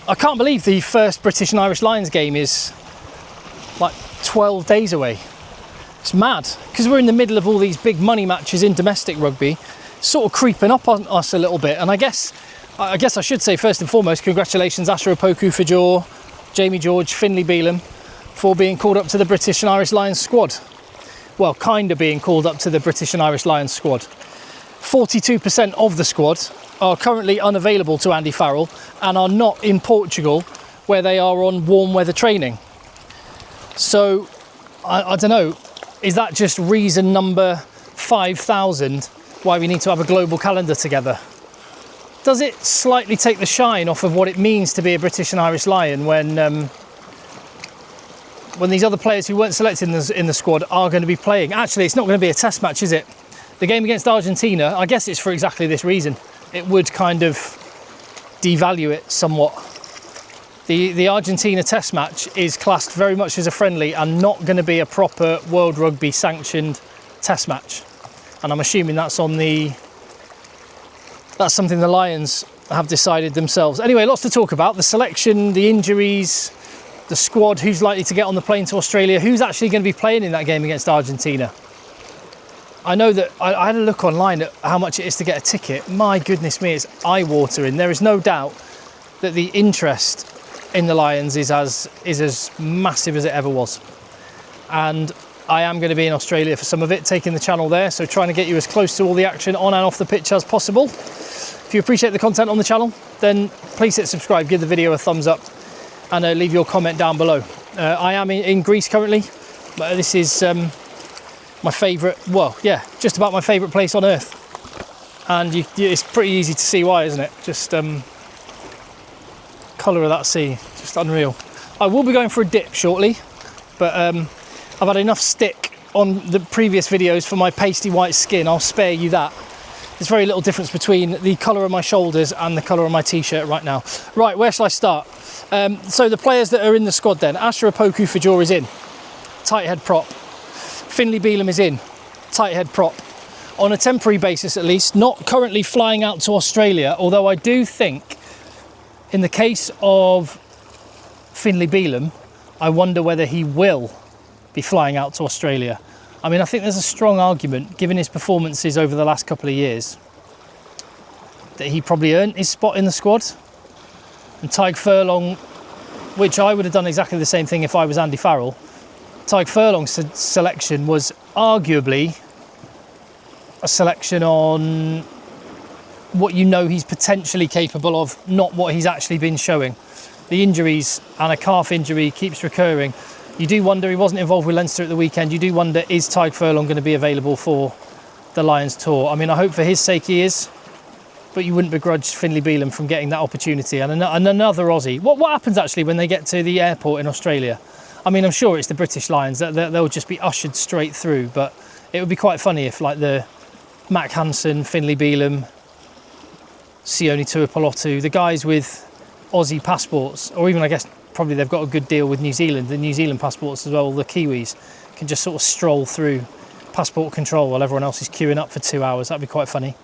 I can't believe the first British and Irish Lions game is like 12 days away. It's mad, because we're in the middle of all these big money matches in domestic rugby, sort of creeping up on us a little bit. And I guess I should say, first and foremost, congratulations Asher Opoku-Fajor, Jamie George, Finlay Bealham, for being called up to the British and Irish Lions squad. Well, kind of being called up to the British and Irish Lions squad. 42% of the squad are currently unavailable to Andy Farrell and are not in Portugal, where they are on warm weather training. So, I don't know, is that just reason number 5,000 why we need to have a global calendar together? Does it slightly take the shine off of what it means to be a British and Irish Lion when these other players who weren't selected in the squad are going to be playing? Actually, it's not going to be a test match, is it? The game against Argentina, I guess it's for exactly this reason. It would kind of devalue it somewhat. The Argentina test match is classed very much as a friendly and not going to be a proper World Rugby sanctioned test match. And I'm assuming that's something the Lions have decided themselves. Anyway, lots to talk about. The selection, the injuries, the squad, who's likely to get on the plane to Australia, who's actually going to be playing in that game against Argentina. I know that I had a look online at how much it is to get a ticket. My goodness me, it's eye-watering. There is no doubt that the interest in the Lions is as massive as it ever was. And I am going to be in Australia for some of it, taking the channel there, so trying to get you as close to all the action on and off the pitch as possible. If you appreciate the content on the channel, then please hit subscribe, give the video a thumbs up, and leave your comment down below. I am in Greece currently. This is my favourite, well, yeah, just about my favourite place on earth. And it's pretty easy to see why, isn't it? Just colour of that sea, just unreal. I will be going for a dip shortly, but I've had enough stick on the previous videos for my pasty white skin. I'll spare you that. There's very little difference between the colour of my shoulders and the colour of my t-shirt right now. Right, where shall I start? So the players that are in the squad then. Asher Opoku-Fajor is in, tight head prop. Finlay Bealham is in, tight head prop. On a temporary basis at least, not currently flying out to Australia, although I do think in the case of Finlay Bealham, I wonder whether he will be flying out to Australia. I mean, I think there's a strong argument, given his performances over the last couple of years, that he probably earned his spot in the squad. And Tadhg Furlong, which I would have done exactly the same thing if I was Andy Farrell, Tadhg Furlong's selection was arguably a selection on what you know he's potentially capable of, not what he's actually been showing. The injuries, and a calf injury keeps recurring. You do wonder, he wasn't involved with Leinster at the weekend, you do wonder, is Tadhg Furlong going to be available for the Lions tour? I mean, I hope for his sake he is, but you wouldn't begrudge Finlay Bealham from getting that opportunity. And another Aussie. What happens actually when they get to the airport in Australia? I mean, I'm sure it's the British Lions, they'll just be ushered straight through, but it would be quite funny if, like, the Mac Hansen, Finlay Bealham, Sione Tuipulotu, the guys with Aussie passports, or even, I guess, probably they've got a good deal with New Zealand, the New Zealand passports as well, the Kiwis, can just sort of stroll through passport control while everyone else is queuing up for 2 hours. That'd be quite funny.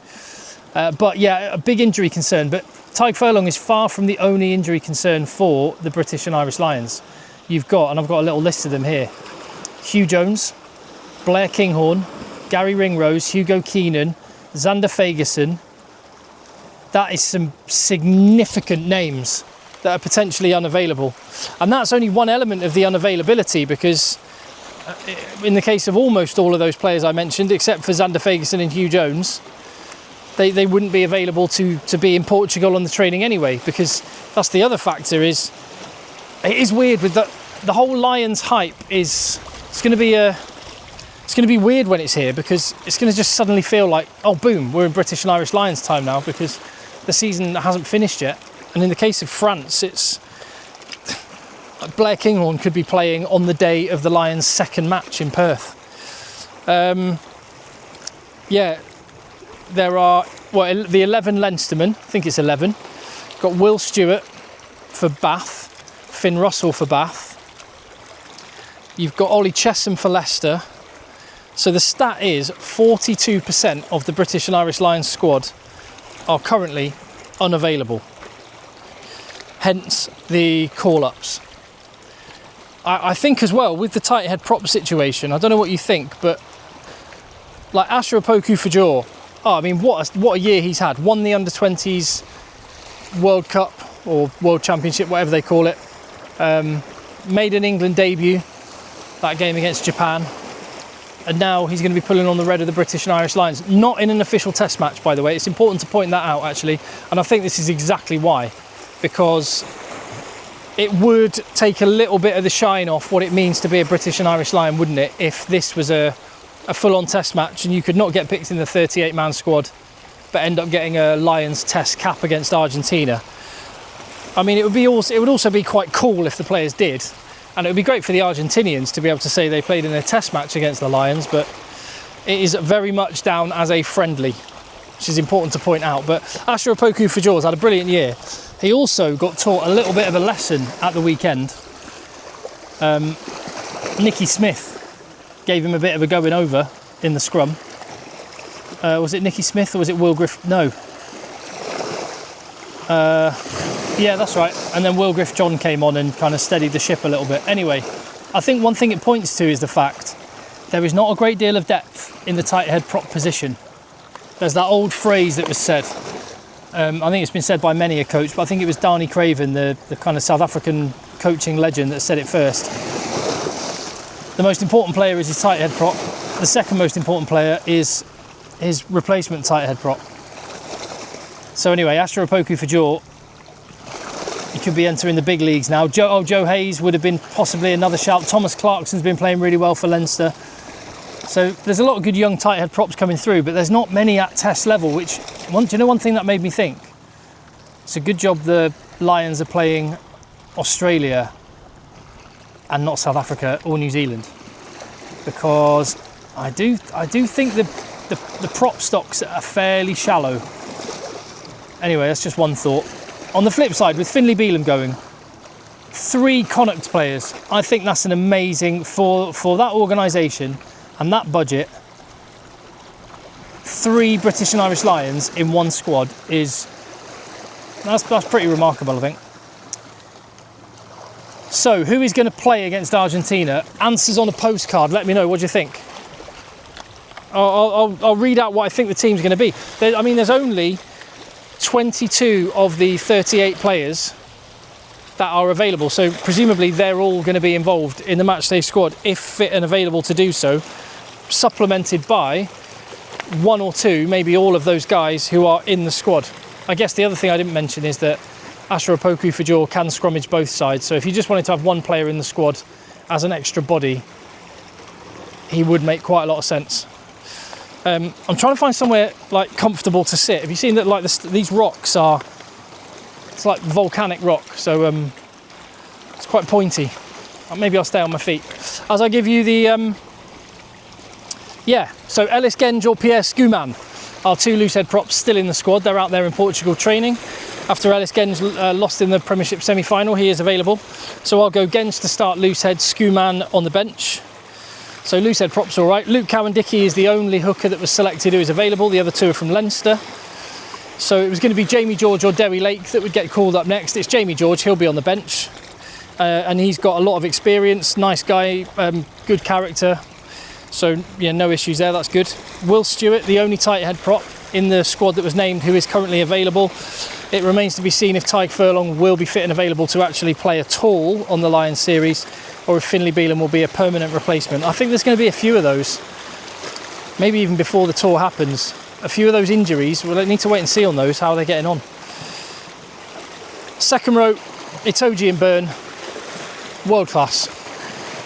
But yeah, a big injury concern, but Tadhg Furlong is far from the only injury concern for the British and Irish Lions. You've got, and I've got a little list of them here, Hugh Jones, Blair Kinghorn, Gary Ringrose, Hugo Keenan, Zander Fagerson. That is some significant names that are potentially unavailable. And that's only one element of the unavailability, because in the case of almost all of those players I mentioned, except for Zander Fagerson and Hugh Jones, they wouldn't be available to be in Portugal on the training anyway, because that's the other factor. It is weird with the whole Lions hype. It's going to be weird when it's here, because it's going to just suddenly feel like, oh boom, we're in British and Irish Lions time now, because the season hasn't finished yet. And in the case of France, it's Blair Kinghorn could be playing on the day of the Lions' second match in Perth. Yeah, there are, well, the 11 Leinstermen, I think it's 11. Got Will Stewart for Bath, Finn Russell for Bath. You've got Ollie Chesham for Leicester. So the stat is 42% of the British and Irish Lions squad are currently unavailable. hence the call-ups. I think as well, with the tight head prop situation, I don't know what you think, but like Asher Opoku-Fajor, I mean, what a year he's had. Won the under-20s World Cup or World Championship, whatever they call it. Made an England debut, that game against Japan. And now he's going to be pulling on the red of the British and Irish Lions. Not in an official test match, by the way. It's important to point that out, actually. And I think this is exactly why. Because it would take a little bit of the shine off what it means to be a British and Irish Lion, wouldn't it? If this was a full-on test match and you could not get picked in the 38-man squad, but end up getting a Lions test cap against Argentina. I mean, it would also be quite cool if the players did. And it would be great for the Argentinians to be able to say they played in a test match against the Lions, but it is very much down as a friendly, which is important to point out. But Asher Opoku-Fajor's had a brilliant year. He also got taught a little bit of a lesson at the weekend. Nicky Smith gave him a bit of a going over in the scrum. Was it Nicky Smith or was it Will Griff? No. Yeah, that's right. And then Will Griff John came on and kind of steadied the ship a little bit. Anyway, I think one thing it points to is the fact there is not a great deal of depth in the tight head prop position. There's that old phrase that was said. I think it's been said by many a coach, but I think it was Darnie Craven, the kind of South African coaching legend, that said it first. The most important player is his tight head prop. The second most important player is his replacement tight head prop. So anyway, Asher Opoku-Fajor, he could be entering the big leagues now. Joe Hayes would have been possibly another shout. Thomas Clarkson's been playing really well for Leinster. So there's a lot of good young tight head props coming through, but there's not many at test level, do you know one thing that made me think? It's a good job the Lions are playing Australia and not South Africa or New Zealand, because I do think the prop stocks are fairly shallow. Anyway, that's just one thought. On the flip side, with Finlay Bealham going, 3 Connacht players, I think that's an amazing, for that organisation and that budget, 3 British and Irish Lions in one squad that's pretty remarkable, I think. So, who is going to play against Argentina? Answers on a postcard, let me know, what do you think? I'll read out what I think the team's going to be. There's only 22 of the 38 players that are available, so presumably they're all going to be involved in the matchday squad if fit and available to do so, supplemented by 1 or 2, maybe all of those guys who are in the squad. I guess the other thing I didn't mention is that Asher Opoku-Fajor can scrummage both sides, so if you just wanted to have one player in the squad as an extra body, he would make quite a lot of sense. I'm trying to find somewhere like comfortable to sit. Have you seen that? Like these rocks are, it's like volcanic rock, so it's quite pointy. Maybe I'll stay on my feet as I give you the. So Ellis Genge or Pierre Schoeman are 2 loosehead props still in the squad. They're out there in Portugal training. After Ellis Genge lost in the Premiership semi-final, he is available. So I'll go Genge to start loosehead, Schoeman on the bench. So loosehead props all right. Luke Cowan-Dickey is the only hooker that was selected who is available. The other 2 are from Leinster. So it was going to be Jamie George or Derry Lake that would get called up next. It's Jamie George, he'll be on the bench. And he's got a lot of experience, nice guy, good character. So yeah, no issues there, that's good. Will Stewart, the only tight head prop in the squad that was named, who is currently available. It remains to be seen if Tyke Furlong will be fit and available to actually play at all on the Lions series, or if Finlay Bealham will be a permanent replacement. I think there's going to be a few of those, maybe even before the tour happens. A few of those injuries, we'll need to wait and see on those, how they're getting on. Second row, Itoje and Byrne, world class.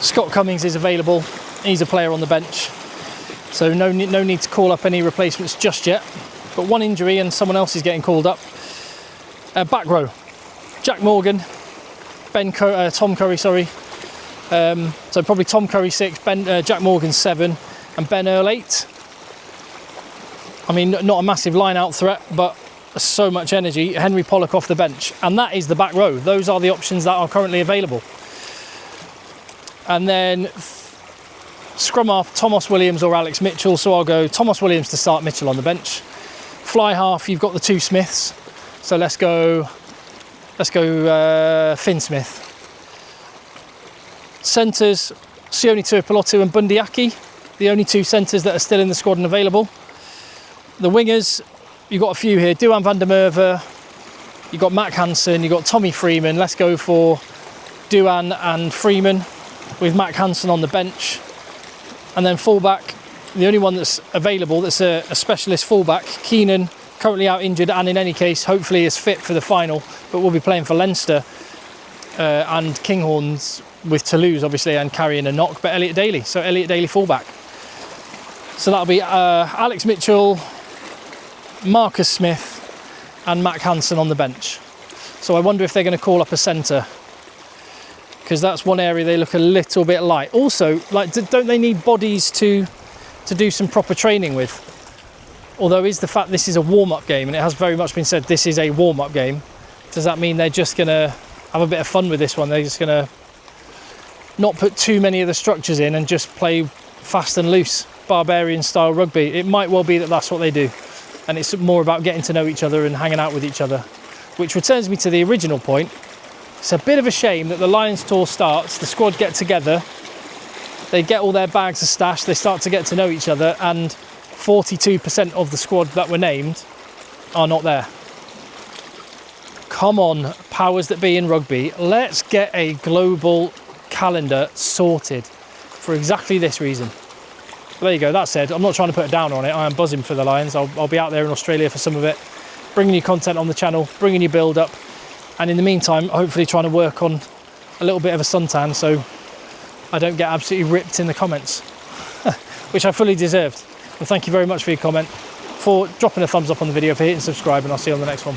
Scott Cummings is available, he's a player on the bench, so no need to call up any replacements just yet. But one injury and someone else is getting called up. Back row, Jack Morgan, Tom Curry, sorry. So probably Tom Curry 6, Jack Morgan 7, and Ben Earl 8. I mean, not a massive line-out threat, but so much energy. Henry Pollock off the bench, and that is the back row. Those are the options that are currently available. And then scrum half, Thomas Williams or Alex Mitchell. So I'll go Thomas Williams to start, Mitchell on the bench. Fly half, you've got the 2 Smiths. So let's go Let's go Finn Smith. Centres, Sione Tuipulotu and Bundyaki, the only 2 centres that are still in the squad and available. The wingers, you've got a few here. Duhan van der Merwe, you've got Mac Hansen, you've got Tommy Freeman. Let's go for Duhan and Freeman with Mac Hansen on the bench. And then fullback, the only one that's available that's a specialist fullback, Keenan, currently out injured and in any case hopefully is fit for the final, but will be playing for Leinster, and Kinghorns with Toulouse obviously and carrying a knock, but Elliot Daly, so Elliot Daly fullback. So that'll be Alex Mitchell, Marcus Smith and Mac Hansen on the bench. So I wonder if they're going to call up a centre, because that's one area they look a little bit light. Also, like, don't they need bodies to do some proper training with? Although is the fact this is a warm-up game, and it has very much been said this is a warm-up game, does that mean they're just going to have a bit of fun with this one? They're just going to not put too many of the structures in and just play fast and loose, barbarian style rugby? It might well be that that's what they do, and it's more about getting to know each other and hanging out with each other. Which returns me to the original point. It's a bit of a shame that the Lions tour starts, the squad get together, they get all their bags of stash, they start to get to know each other, and 42% of the squad that were named are not there. Come on, powers that be in rugby, let's get a global calendar sorted for exactly this reason. But there you go, that said, I'm not trying to put a downer on it. I am buzzing for the Lions. I'll be out there in Australia for some of it, bringing you content on the channel, bringing you build up, and in the meantime hopefully trying to work on a little bit of a suntan so I don't get absolutely ripped in the comments, which I fully deserved. And thank you very much for your comment, for dropping a thumbs up on the video, for hitting subscribe, and I'll see you on the next one.